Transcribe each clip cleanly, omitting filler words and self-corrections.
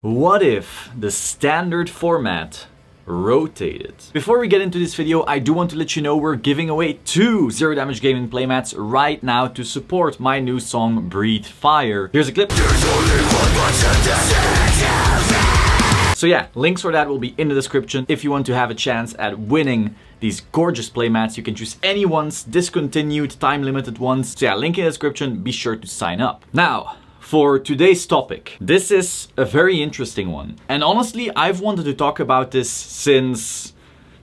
What if the standard format rotated? Before we get into this video, I do want to let you know we're giving away 2 Zero Damage Gaming playmats right now to support my new song Breathe Fire. Here's a clip. So yeah, links for that will be in the description. If you want to have a chance at winning these gorgeous playmats, you can choose any ones, discontinued, time-limited ones. So yeah, link in the description, be sure to sign up. Now, for today's topic, this is a very interesting one. And honestly, I've wanted to talk about this since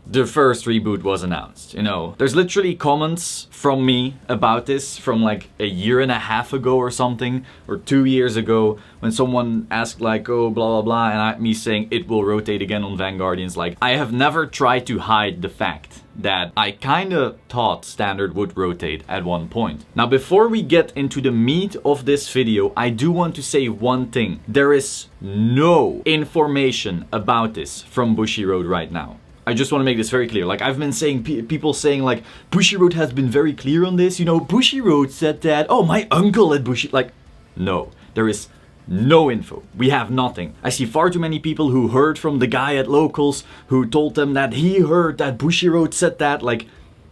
the first reboot was announced. You know, there's literally comments from me about this from like a year and a half ago or something, or 2 years ago, when someone asked like, oh, blah, blah, blah, and me saying it will rotate again on Vanguardians. Like, I have never tried to hide the fact that I kinda thought standard would rotate at one point. Now, before we get into the meat of this video, I do want to say one thing. There is no information about this from Bushiroad right now. I just want to make this very clear. Like, I've been saying, people saying like, Bushiroad has been very clear on this. You know, Bushiroad said that, oh, my uncle at Bushi, like, no, there is no info. We have nothing. I see far too many people who heard from the guy at Locals who told them that he heard that Bushiroad said that. Like,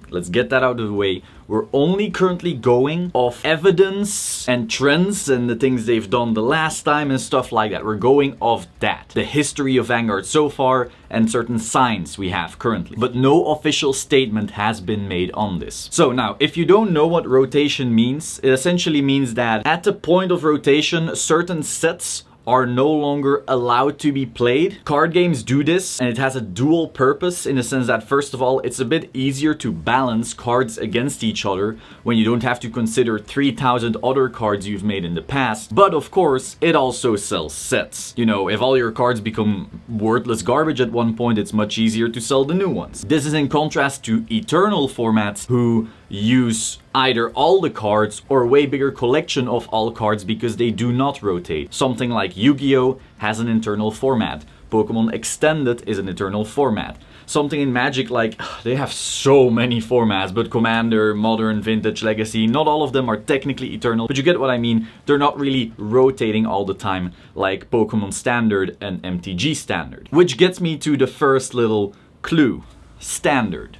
let's get that out of the way. We're only currently going off evidence and trends and the things they've done the last time and stuff like that. We're going off that. The history of Vanguard so far and certain signs we have currently. But no official statement has been made on this. So now, if you don't know what rotation means, it essentially means that at the point of rotation, certain sets are no longer allowed to be played. Card games do this, and it has a dual purpose in the sense that, first of all, it's a bit easier to balance cards against each other when you don't have to consider 3,000 other cards you've made in the past. But of course, it also sells sets. You know, if all your cards become worthless garbage at one point, it's much easier to sell the new ones. This is in contrast to Eternal formats who use either all the cards or a way bigger collection of all cards because they do not rotate. Something like Yu-Gi-Oh! Has an Eternal format. Pokemon Extended is an Eternal format. Something in Magic, like, they have so many formats, but Commander, Modern, Vintage, Legacy, not all of them are technically Eternal, but you get what I mean. They're not really rotating all the time like Pokemon Standard and MTG Standard. Which gets me to the first little clue. Standard.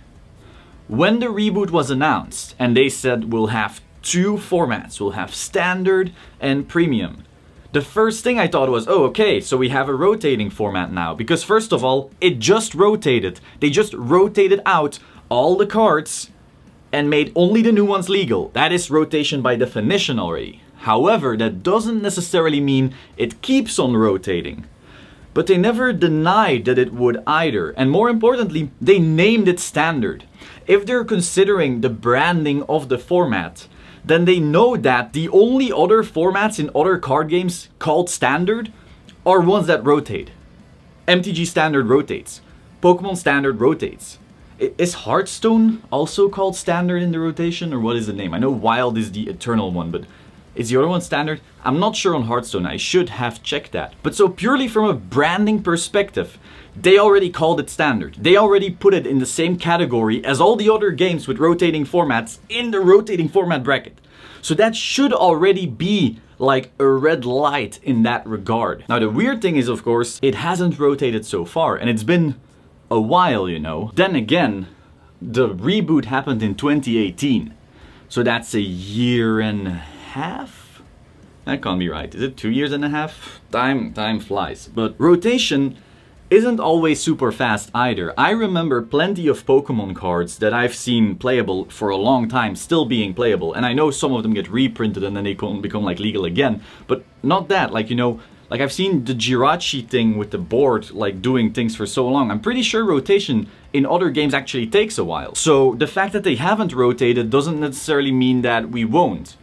When the reboot was announced and they said we'll have 2 formats, we'll have Standard and Premium, the first thing I thought was, oh, okay, so we have a rotating format now. Because first of all, it just rotated. They just rotated out all the cards and made only the new ones legal. That is rotation by definition already. However, that doesn't necessarily mean it keeps on rotating. But they never denied that it would either. And more importantly, they named it Standard. If they're considering the branding of the format, then they know that the only other formats in other card games called Standard are ones that rotate. MTG Standard rotates. Pokemon Standard rotates. Is Hearthstone also called Standard in the rotation, or what is the name? I know Wild is the Eternal one, but is the other one Standard? I'm not sure on Hearthstone. I should have checked that. But so purely from a branding perspective, they already called it Standard. They already put it in the same category as all the other games with rotating formats in the rotating format bracket. So that should already be like a red light in that regard. Now the weird thing is, of course, it hasn't rotated so far, and it's been a while, you know. Then again, the reboot happened in 2018. So that's a year and a half? That can't be right. Is it 2 years and a half? Time flies. But rotation isn't always super fast either. I remember plenty of Pokemon cards that I've seen playable for a long time still being playable, and I know some of them get reprinted and then they become like legal again, but not that. Like, you know, like I've seen the Jirachi thing with the board like doing things for so long. I'm pretty sure rotation in other games actually takes a while. So the fact that they haven't rotated doesn't necessarily mean that we won't.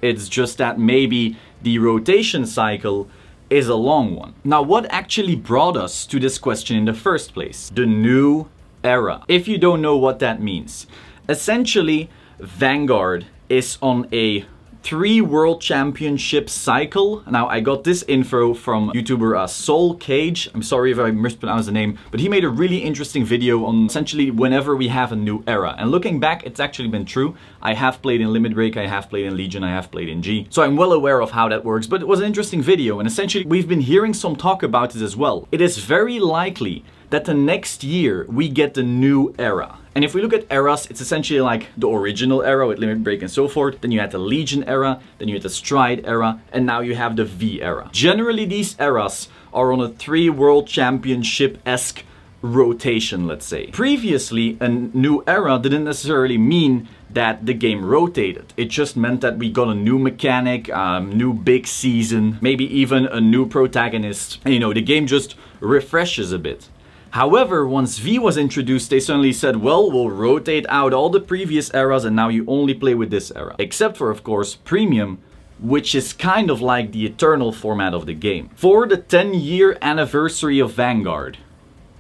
It's just that maybe the rotation cycle is a long one. Now, what actually brought us to this question in the first place? The new era. If you don't know what that means, essentially Vanguard is on a 3 world championship cycle. Now, I got this info from YouTuber Soul Cage. I'm sorry if I mispronounced the name, but he made a really interesting video on essentially whenever we have a new era. And looking back, it's actually been true. I have played in Limit Break, I have played in Legion, I have played in G. So I'm well aware of how that works, but it was an interesting video. And essentially, we've been hearing some talk about it as well. It is very likely that the next year we get the new era. And if we look at eras, it's essentially like the original era with Limit Break and so forth. Then you had the Legion era, then you had the Stride era, and now you have the V era. Generally, these eras are on a 3 world championship-esque rotation, let's say. Previously, a new era didn't necessarily mean that the game rotated. It just meant that we got a new mechanic, new big season, maybe even a new protagonist. And, you know, the game just refreshes a bit. However, once V was introduced, they suddenly said, well, we'll rotate out all the previous eras and now you only play with this era. Except for, of course, Premium, which is kind of like the eternal format of the game. For the 10-year anniversary of Vanguard,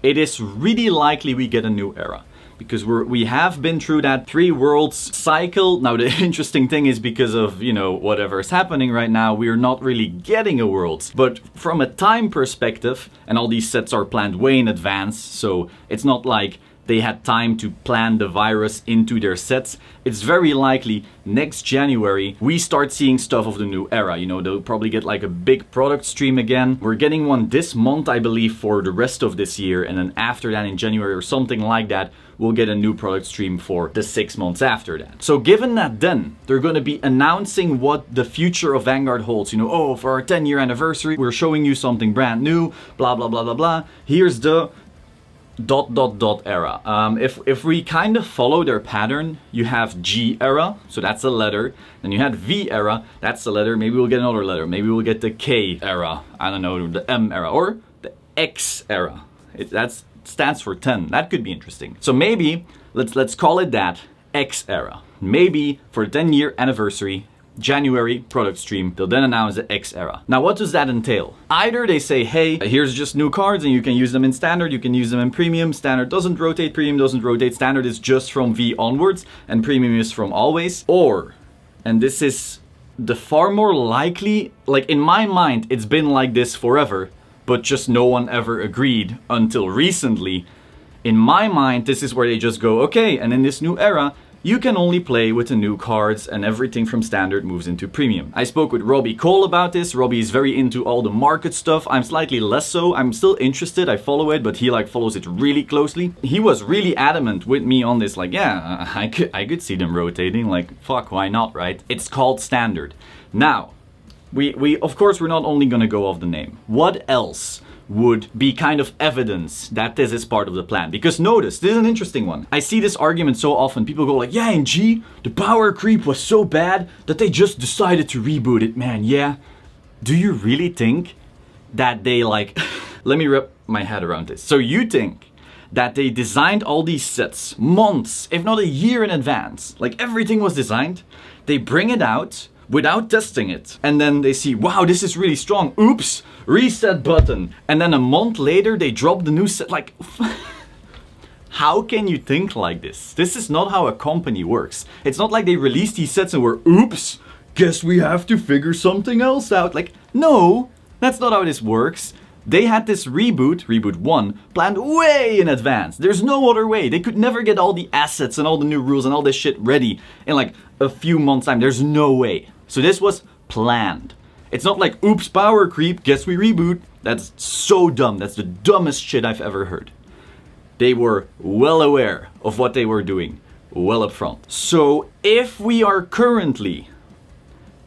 it is really likely we get a new era. Because we have been through that 3 worlds cycle. Now the interesting thing is because of, you know, whatever is happening right now, we're not really getting a worlds. But from a time perspective, and all these sets are planned way in advance, so it's not like they had time to plan the virus into their sets. It's very likely next January we start seeing stuff of the new era. You know, they'll probably get like a big product stream again. We're getting one this month, I believe, for the rest of this year. And then after that in January or something like that, we'll get a new product stream for the 6 months after that. So given that then they're going to be announcing what the future of Vanguard holds, you know, oh, for our 10-year anniversary, we're showing you something brand new, blah, blah, blah, blah, blah. Here's the ... era. If we kind of follow their pattern, you have G era, so that's a letter. Then you had V era, that's a letter. Maybe we'll get another letter. Maybe we'll get the K era. I don't know, the M era or the X era. That stands for 10. That could be interesting. So maybe let's call it that, X era. Maybe for the 10-year anniversary, January product stream, they'll then announce the X era. Now, what does that entail? Either they say, hey, here's just new cards and you can use them in standard, you can use them in premium. Standard doesn't rotate, premium doesn't rotate. Standard is just from V onwards and premium is from always. Or, and this is the far more likely, like in my mind, it's been like this forever, but just no one ever agreed until recently. In my mind, this is where they just go, okay, and in this new era, you can only play with the new cards and everything from standard moves into premium. I spoke with Robbie Cole about this. Robbie is very into all the market stuff. I'm slightly less so. I'm still interested. I follow it, but he like follows it really closely. He was really adamant with me on this. Like, yeah, I could see them rotating. Like, fuck, why not, right? It's called standard. Now, we of course, we're not only gonna go off the name. What else would be kind of evidence that this is part of the plan? Because notice, this is an interesting one. I see this argument so often. People go like, yeah, in G, the power creep was so bad that they just decided to reboot it, man. Yeah. Do you really think that they like... Let me wrap my head around this. So you think that they designed all these sets months, if not a year in advance, like everything was designed, they bring it out without testing it, and then they see, wow, this is really strong, oops, reset button, and then a month later they drop the new set. Like, how can you think like this? This is not how a company works. It's not like they released these sets and were, oops, guess we have to figure something else out. Like, no, that's not how this works. They had this reboot 1, planned way in advance. There's no other way. They could never get all the assets and all the new rules and all this shit ready in like a few months' time. There's no way. So this was planned. It's not like, oops, power creep, guess we reboot. That's so dumb. That's the dumbest shit I've ever heard. They were well aware of what they were doing, well up front. So if we are currently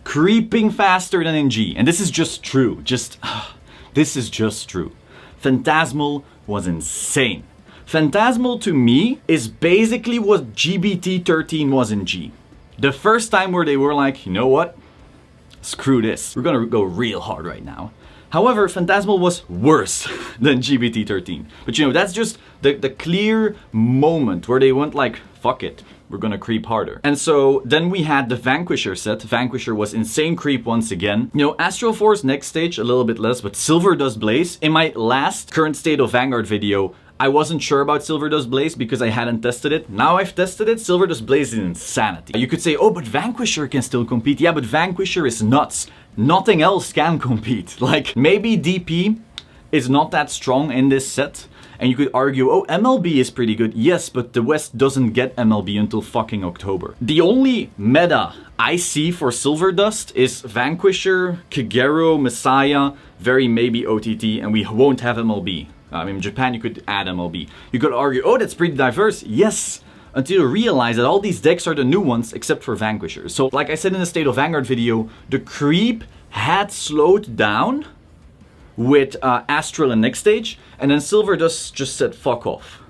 creeping faster than in G, and this is just true, this is just true. Phantasmal was insane. Phantasmal to me is basically what GBT 13 was in G. The first time where they were like, you know what? Screw this. We're gonna go real hard right now. However, Phantasmal was worse than GBT 13. But you know, that's just the clear moment where they went like, fuck it, we're gonna creep harder. And so then we had the Vanquisher set. Vanquisher was insane creep once again. You know, Astral Force next stage, a little bit less, but Silver does Blaze. In my last current state of Vanguard video, I wasn't sure about Silver Dust Blaze because I hadn't tested it. Now I've tested it, Silver Dust Blaze is insanity. You could say, oh, but Vanquisher can still compete. Yeah, but Vanquisher is nuts. Nothing else can compete. Like, maybe DP is not that strong in this set. And you could argue, oh, MLB is pretty good. Yes, but the West doesn't get MLB until fucking October. The only meta I see for Silver Dust is Vanquisher, Kagero, Messiah, very maybe OTT, and we won't have MLB. I mean, in Japan you could add MLB. You could argue, oh, that's pretty diverse. Yes, until you realize that all these decks are the new ones except for Vanquisher. So, like I said in the State of Vanguard video, the creep had slowed down with Astral and Next Stage, and then Silver Dust just said fuck off.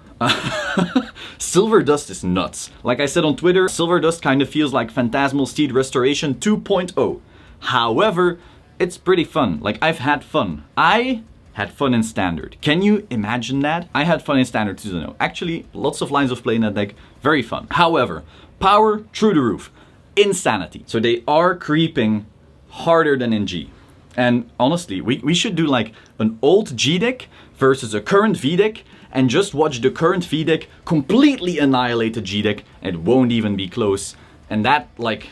Silver Dust is nuts. Like I said on Twitter, Silver Dust kind of feels like Phantasmal Steed Restoration 2.0. However, it's pretty fun. Like, I've had fun. I had fun in Standard. Can you imagine that? I had fun in Standard 2.0. Actually, lots of lines of play in that deck. Very fun. However, power through the roof. Insanity. So they are creeping harder than in G. And honestly, we should do like an old G deck versus a current V deck and just watch the current V deck completely annihilate the G deck. It won't even be close. And that like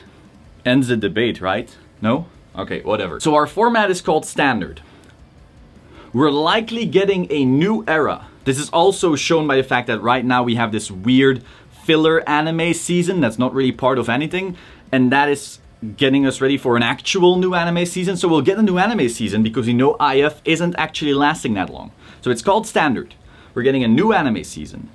ends the debate, right? No? Okay, whatever. So our format is called Standard. We're likely getting a new era. This is also shown by the fact that right now we have this weird filler anime season that's not really part of anything. And that is getting us ready for an actual new anime season. So we'll get a new anime season because we know IF isn't actually lasting that long. So it's called Standard. We're getting a new anime season.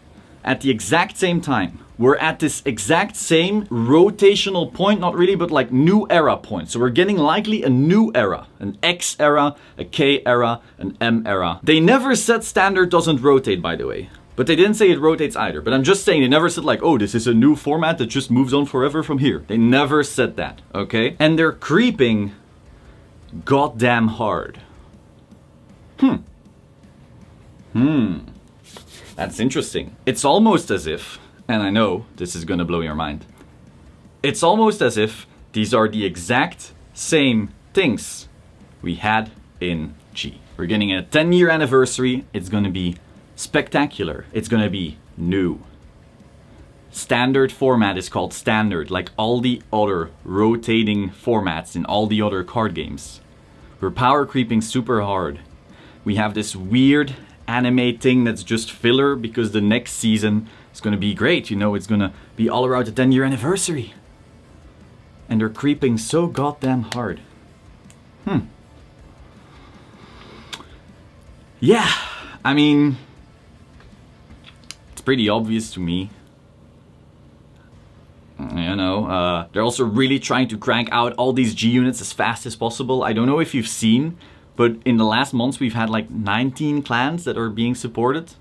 At the exact same time, we're at this exact same rotational point, not really, but like new era point. So we're getting likely a new era, an X era, a K era, an M era. They never said Standard doesn't rotate, by the way. But they didn't say it rotates either. But I'm just saying, they never said like, oh, this is a new format that just moves on forever from here. They never said that, okay? And they're creeping goddamn hard. That's interesting. It's almost as if, and I know this is gonna blow your mind, it's almost as if these are the exact same things we had in G. We're getting a 10-year anniversary. It's gonna be spectacular. It's gonna be new. Standard format is called Standard, like all the other rotating formats in all the other card games. We're power creeping super hard. We have this weird anime thing that's just filler because the next season is gonna be great. You know, it's gonna be all around the 10-year anniversary. And they're creeping so goddamn hard. Yeah, I mean, pretty obvious to me. You know, they're also really trying to crank out all these G units as fast as possible. I don't know if you've seen, but in the last months we've had like 19 clans that are being supported.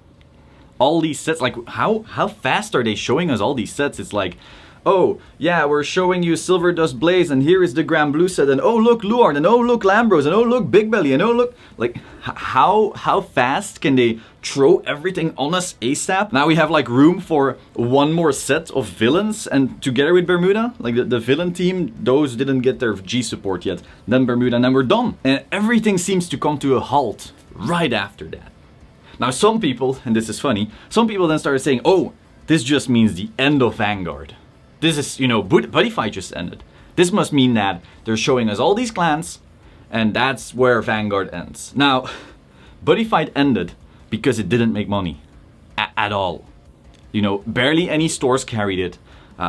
All these sets, like how fast are they showing us all these sets? It's like, oh yeah, we're showing you Silver Dust Blaze, and here is the Grand Blue set, and oh look Luard, and oh look Lambros, and oh look Big Belly, and oh look, like how fast can they throw everything on us ASAP? Now we have like room for one more set of villains, and together with Bermuda, like the villain team, those didn't get their G support yet, then Bermuda, and then we're done. And everything seems to come to a halt right after that. Now some people, and this is funny, some people then started saying, oh, this just means the end of Vanguard. This is, you know, Buddy Fight just ended. This must mean that they're showing us all these clans, and that's where Vanguard ends. Now, Buddy Fight ended because it didn't make money at all. You know, barely any stores carried it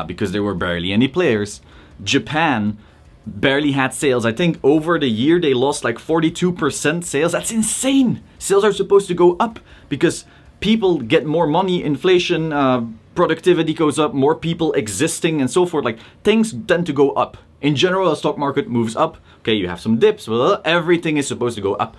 because there were barely any players. Japan barely had sales. I think over the year they lost like 42% sales. That's insane. Sales are supposed to go up because people get more money, inflation, productivity goes up, more people existing and so forth. Like, things tend to go up. In general, the stock market moves up. Okay, you have some dips, but everything is supposed to go up.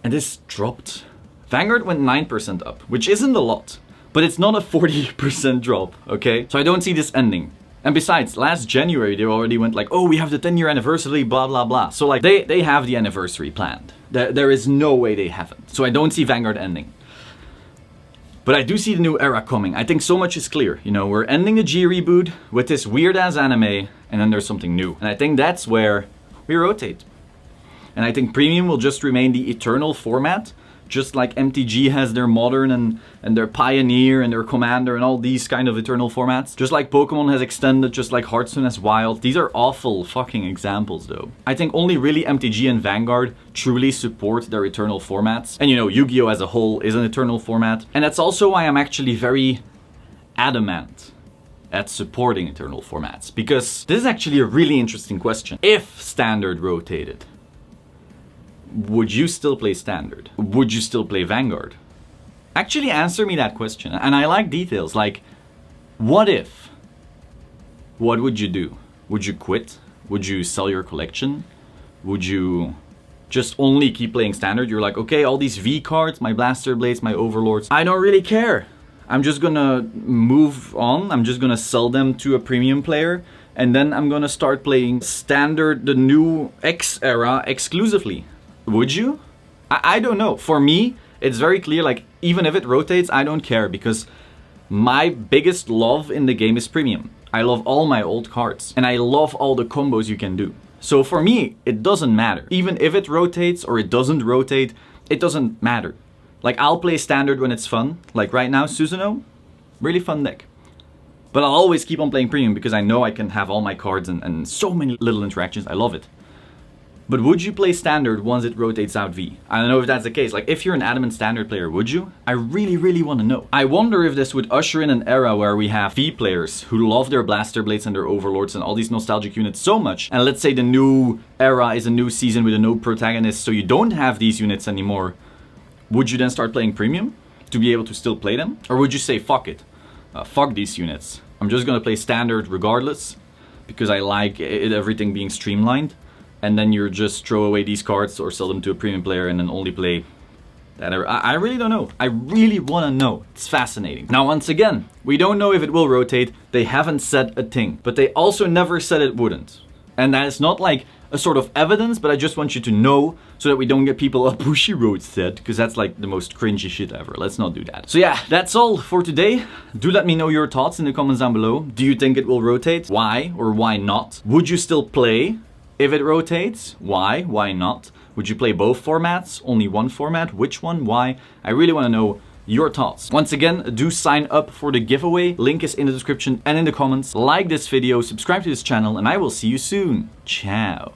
And this dropped. Vanguard went 9% up, which isn't a lot, but it's not a 40% drop, okay? So I don't see this ending. And besides, last January they already went like, oh, we have the 10-year anniversary, blah, blah, blah. So like, they have the anniversary planned. There is no way they haven't. So I don't see Vanguard ending. But I do see the new era coming. I think so much is clear. You know, we're ending the G reboot with this weird-ass anime, and then there's something new. And I think that's where we rotate. And I think Premium will just remain the eternal format Just like MTG has their Modern and their Pioneer and their Commander and all these kind of Eternal formats. Just like Pokemon has Extended, just like Hearthstone has Wild. These are awful fucking examples though. I think only really MTG and Vanguard truly support their Eternal formats. And you know, Yu-Gi-Oh! As a whole is an Eternal format. And that's also why I'm actually very adamant at supporting Eternal formats. Because this is actually a really interesting question. If Standard rotated, would you still play Standard? Would you still play Vanguard? Actually answer me that question. And I like details, like, what if? What would you do? Would you quit? Would you sell your collection? Would you just only keep playing Standard? You're like, okay, all these V cards, my Blaster Blades, my Overlords, I don't really care. I'm just gonna move on. I'm just gonna sell them to a premium player. And then I'm gonna start playing Standard, the new X era, exclusively. Would you? I don't know. For me, it's very clear, like, even if it rotates, I don't care, because my biggest love in the game is premium. I love all my old cards, and I love all the combos you can do. So for me, it doesn't matter. Even if it rotates or it doesn't rotate, it doesn't matter. Like, I'll play Standard when it's fun. Like right now, Susanoo, really fun deck. But I'll always keep on playing premium because I know I can have all my cards and so many little interactions. I love it. But would you play Standard once it rotates out V? I don't know if that's the case. Like, if you're an adamant Standard player, would you? I really want to know. I wonder if this would usher in an era where we have V players who love their Blaster Blades and their Overlords and all these nostalgic units so much. And let's say the new era is a new season with a new protagonist, so you don't have these units anymore. Would you then start playing premium to be able to still play them? Or would you say, fuck it, fuck these units. I'm just gonna play Standard regardless because I like everything being streamlined. And then you're just throw away these cards or sell them to a premium player and then only play that. I really don't know. I really want to know. It's fascinating. Now, once again, we don't know if it will rotate. They haven't said a thing, but they also never said it wouldn't. And that is not like a sort of evidence, but I just want you to know so that we don't get people up Bushiroad said, because that's like the most cringy shit ever. Let's not do that. So yeah, that's all for today. Do let me know your thoughts in the comments down below. Do you think it will rotate? Why or why not? Would you still play if it rotates? Why? Why not? Would you play both formats? Only one format? Which one? Why? I really want to know your thoughts. Once again, do sign up for the giveaway. Link is in the description and in the comments. Like this video, subscribe to this channel, and I will see you soon. Ciao.